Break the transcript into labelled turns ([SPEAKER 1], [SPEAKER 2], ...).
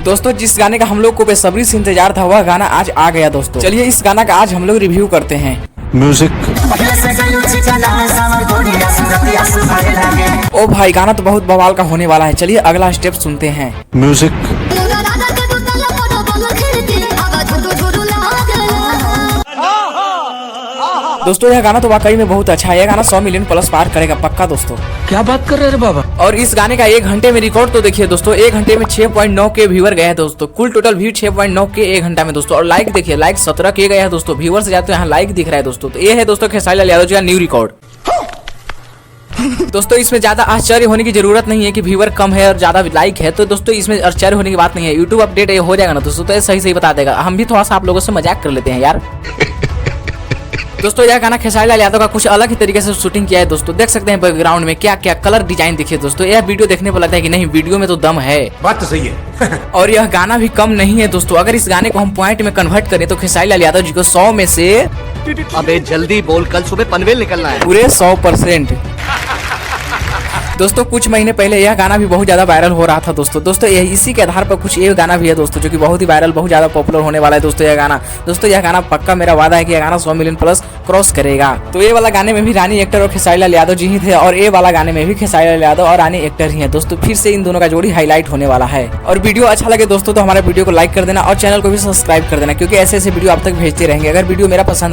[SPEAKER 1] दोस्तों जिस गाने का हम लोग को बेसब्री से इंतजार था वह गाना आज आ गया दोस्तों। चलिए इस गाना का आज हम लोग रिव्यू करते हैं।
[SPEAKER 2] म्यूजिक।
[SPEAKER 1] ओ भाई गाना तो बहुत बवाल का होने वाला है। चलिए अगला स्टेप सुनते हैं।
[SPEAKER 2] म्यूजिक।
[SPEAKER 1] दोस्तों यह गाना तो वाकई में बहुत अच्छा है। यह गाना 100 मिलियन प्लस पार करेगा पक्का दोस्तों।
[SPEAKER 3] क्या बात कर रहे हैं बाबा।
[SPEAKER 1] और इस गाने का 1 घंटे में रिकॉर्ड तो देखिए दोस्तों, 1 घंटे में 6.9 के व्यूअर गए हैं दोस्तों। कुल टोटल व्यू 6.9 के 1 घंटा में दोस्तों। और लाइक देखिए, लाइक 17 के गए हैं दोस्तों। व्यूअर से ज्यादा तो यहाँ लाइक दिख रहा है दोस्तों। तो ये है दोस्तों खेसारी लाल यादव जी का न्यू रिकॉर्ड। दोस्तों इसमें ज्यादा आश्चर्य होने की जरूरत नहीं है कि व्यूअर कम है और ज्यादा लाइक है। तो दोस्तों इसमें आश्चर्य होने की बात नहीं है। यूट्यूब अपडेट ये हो जाएगा ना दोस्तों, तो सही सही बता देगा। हम भी थोड़ा सा आप लोगों से मजाक कर लेते हैं यार। दोस्तों यह गाना खेसारी लाल यादव का कुछ अलग ही तरीके से शूटिंग किया है दोस्तों। देख सकते हैं बैकग्राउंड में क्या क्या कलर डिजाइन दिखे दोस्तों। यह वीडियो देखने पर लगता है कि नहीं वीडियो में तो दम है।
[SPEAKER 3] बात तो सही है।
[SPEAKER 1] और यह गाना भी कम नहीं है दोस्तों। अगर इस गाने को हम पॉइंट में कन्वर्ट करें तो खेसारी लाल यादव जी को 100 में से
[SPEAKER 4] अबे जल्दी बोल, कल सुबह पनवेल निकलना है।
[SPEAKER 1] पूरे 100%। दोस्तों कुछ महीने पहले यह गाना भी बहुत ज्यादा वायरल हो रहा था दोस्तों इसी के आधार पर कुछ ये गाना भी है दोस्तों, जो कि बहुत ही वायरल, बहुत ज्यादा पॉपुलर होने वाला है दोस्तों यह गाना। दोस्तों यह गाना पक्का मेरा वादा है कि यह गाना 100 मिलियन प्लस क्रॉस करेगा। तो ये वाला गाने में भी रानी एक्टर और खेसारी लाल यादव जी ही थे, और ये वाला गाने में भी खेसारी लाल यादव और रानी एक्टर ही है दोस्तों। फिर से इन दोनों का जोड़ी हाईलाइट होने वाला है। और वीडियो अच्छा लगे दोस्तों तो हमारे वीडियो को लाइक कर देना और चैनल को भी सब्सक्राइब कर देना, क्योंकि ऐसे ऐसे वीडियो आप तक भेजते रहेंगे। अगर वीडियो मेरा पसंद